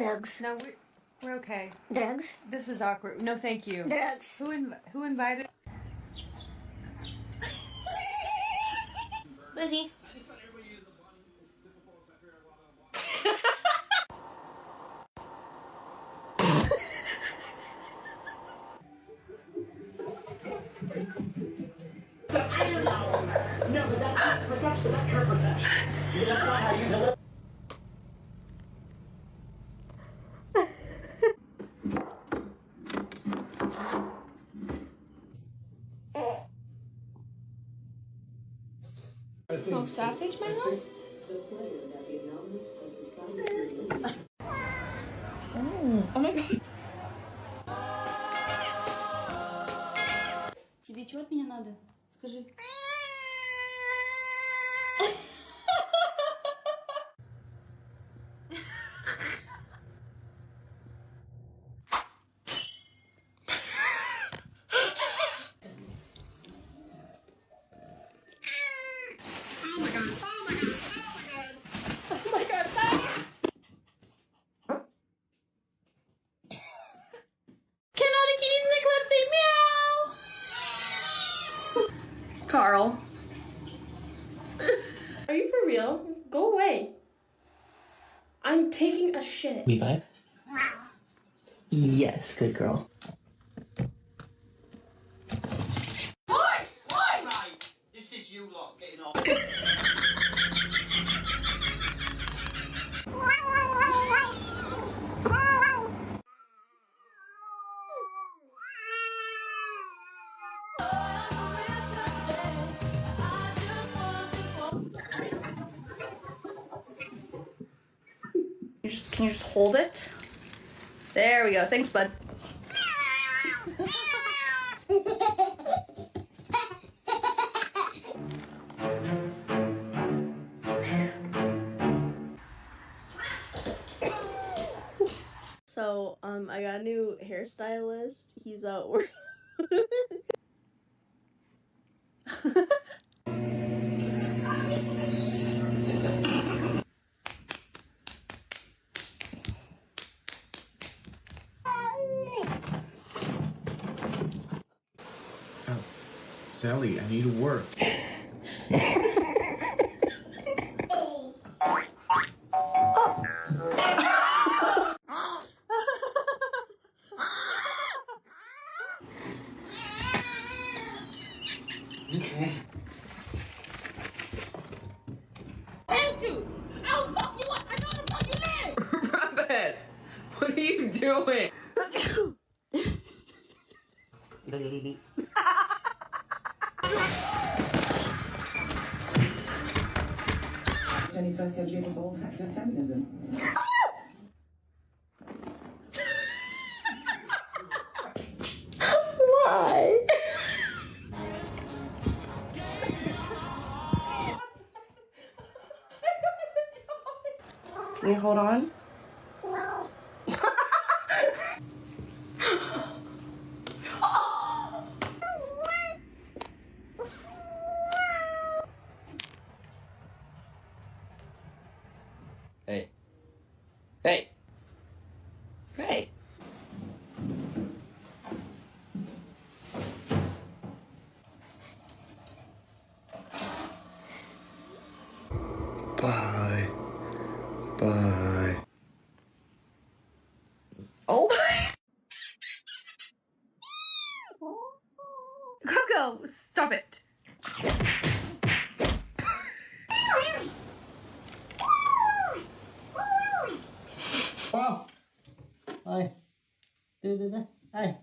Drugs. No, we're okay. Drugs. This is awkward. No, thank you. Drugs. Who invited? Lizzie. No, but that's perception. That's her perception. That's not how you deliver. Oh, sausage, my love? Oh my god. Тебе чего от меня надо? Скажи. Carl. Are you for real? Go away. I'm taking a shit. We vibe? Yes, good girl. Why? Mate, this is you lot getting off. Can you just hold it? There we go. Thanks, bud. So, I got a new hairstylist. He's out working. Sally, I need to work. Okay. I'll fuck you up. I know the fuck you live. Rubbish! What are you doing? 21st century is a bold fact of feminism. Why? Can you hold on? Hey. Hey. Hey. Bye. Bye. Oh my. Coco, stop it. Oh. Hi. Hi.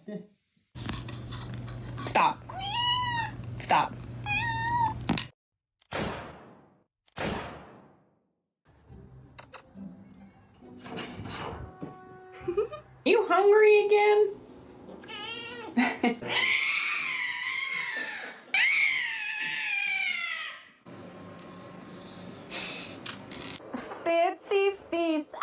Stop. Stop. You hungry again? Fancy feast.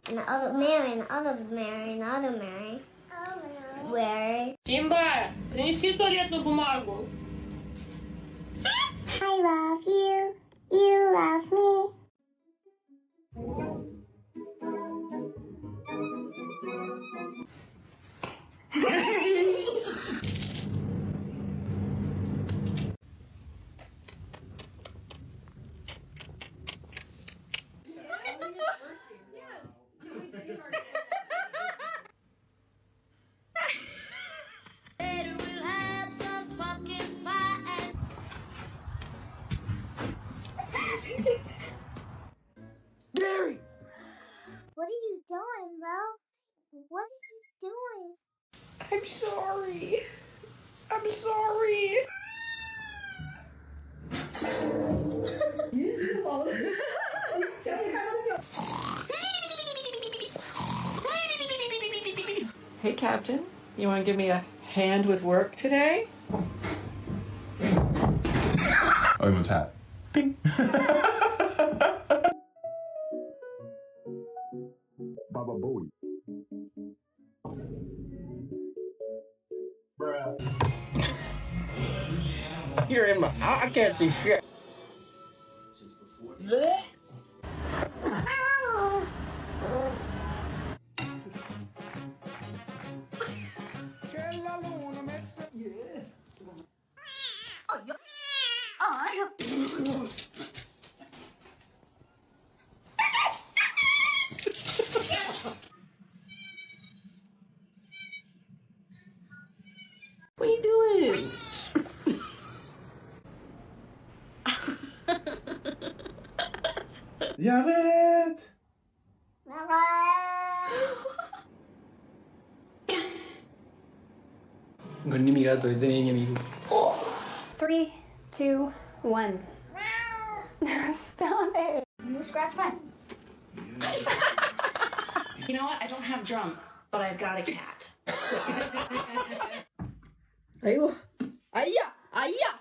and other Mary, and other Mary, and other Mary. Where? Симба, принеси туалетную бумагу. I love you. You love me. What are you doing, bro? What are you doing? I'm sorry. I'm sorry. Hey, Captain. You want to give me a hand with work today? I'm a tap. Baba Bowie. You're in my. I can't see shit. What are you doing? Janet! Three, two, one. Stop it. You scratch mine. You know what? I don't have drums, but I've got a cat. Ayo. Aya. Aya.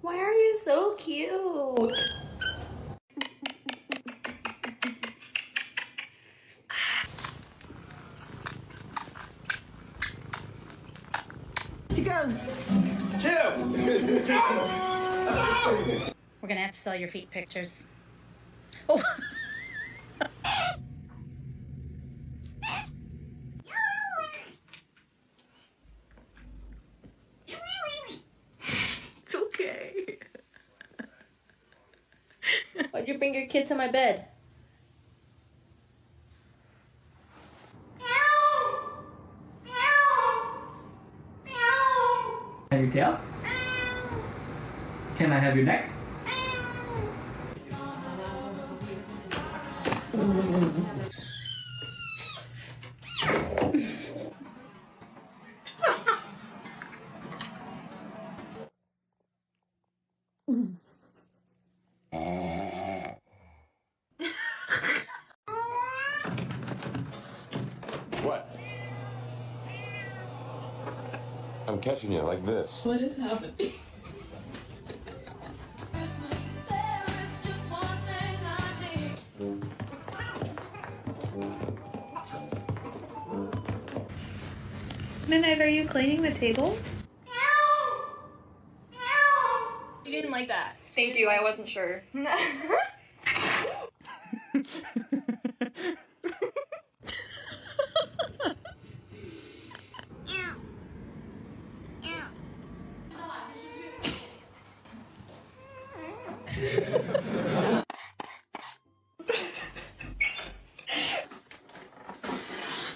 Why are you so cute? We're gonna have to sell your feet pictures. It's okay. Why'd you bring your kid to my bed? Have your tail? Can I have your neck? What? I'm catching you like this. What is happening? Minute, are you cleaning the table? You didn't like that. Thank you, I wasn't sure.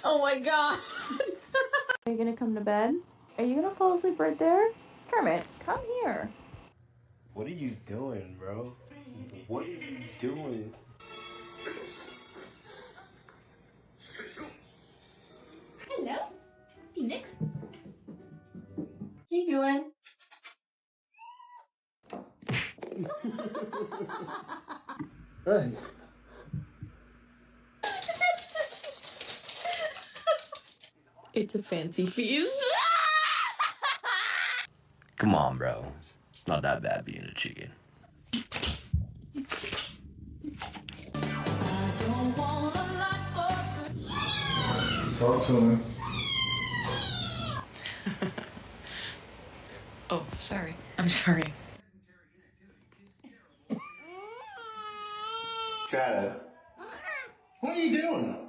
Oh my god. Are you gonna come to bed? Are you gonna fall asleep right there? Kermit, come here. What are you doing, bro? What are you doing? Hello, Phoenix. What are you doing? Hey. It's a fancy feast. Come on, bro. It's not that bad being a chicken. Talk to him. Oh, sorry. I'm sorry. Shadow. What are you doing?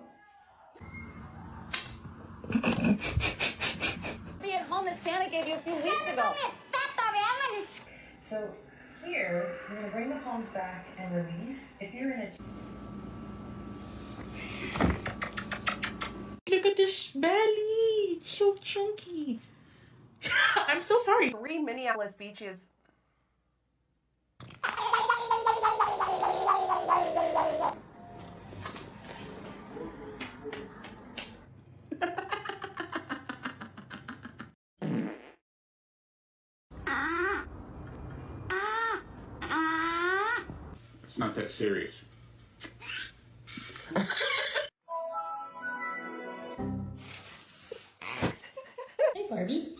Be at home that Santa gave you a few weeks ago. So here, we're gonna bring the palms back and release. If you're in a Look at this belly. It's so chunky. I'm so sorry. 3 Minneapolis beaches. It's not that serious. Hey, Barbie.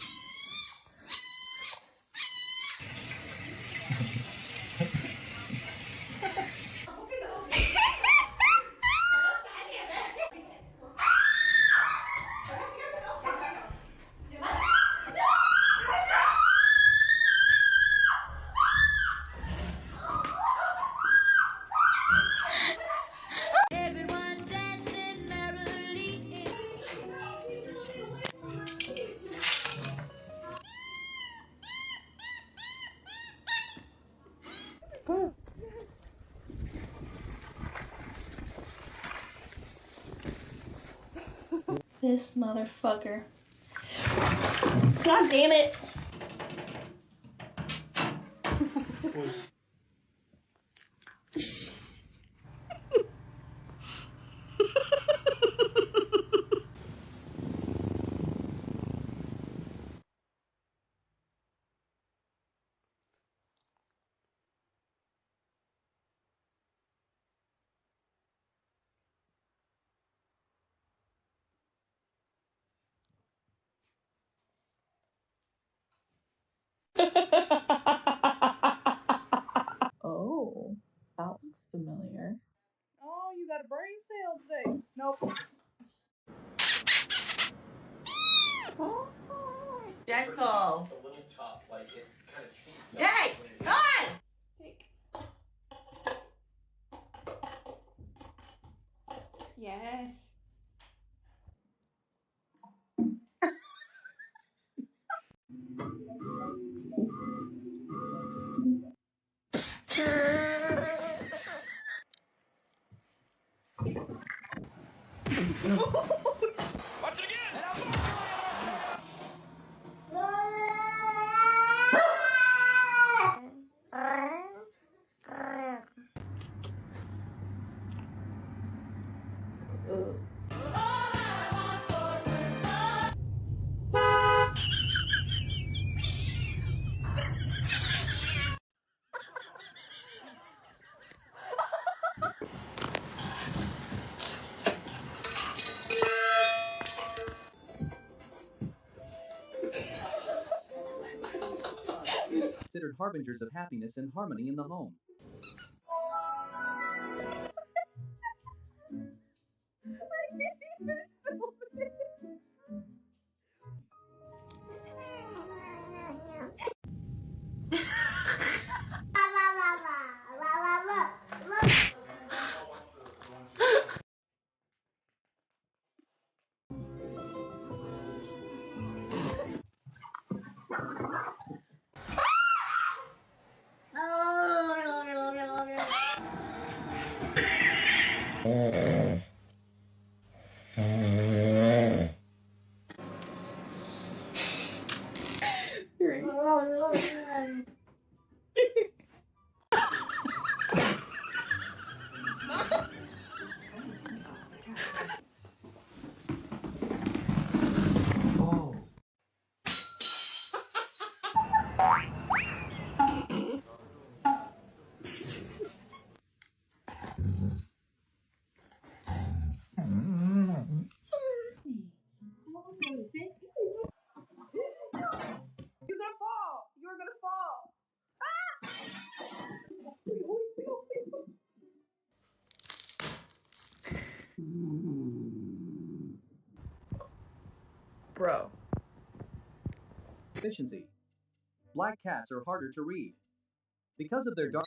This motherfucker. God damn it. Oh, that looks familiar. Oh, you got a brain cell today. Nope. Gentle. Hey, come on! Take. Yes. Considered harbingers of happiness and harmony in the home. You're gonna fall. You're efficiency. Black cats are harder to read. Because of their dark...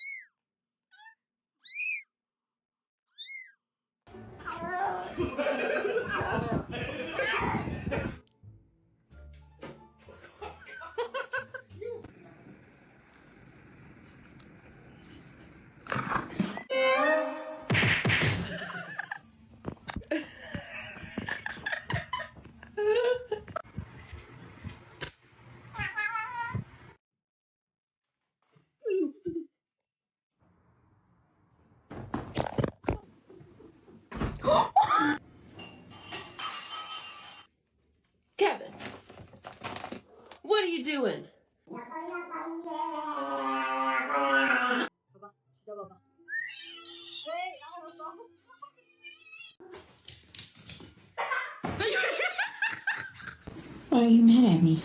Kevin, what are you doing? Why are you mad at me?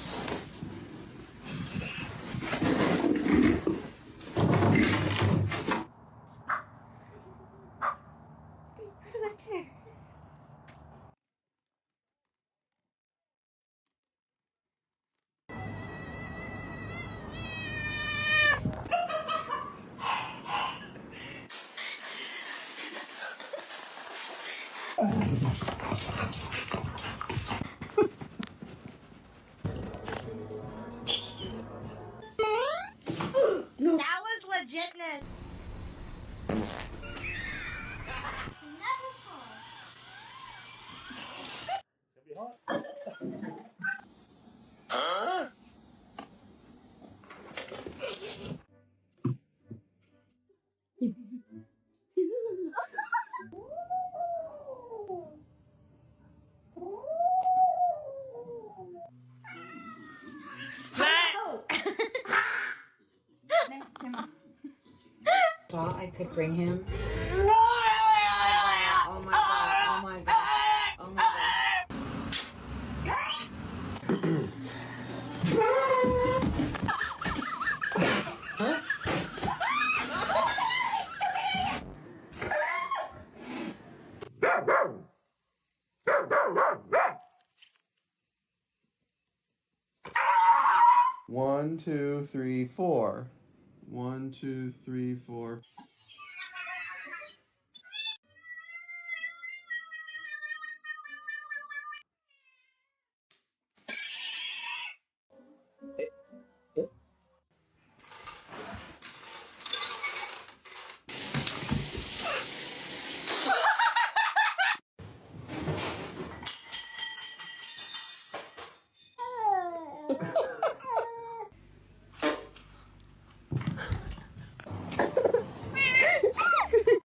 That was legitness. Thought I could bring him. Oh my god, oh my god, oh my god. One, two, three, four. 1, 2, 3, 4.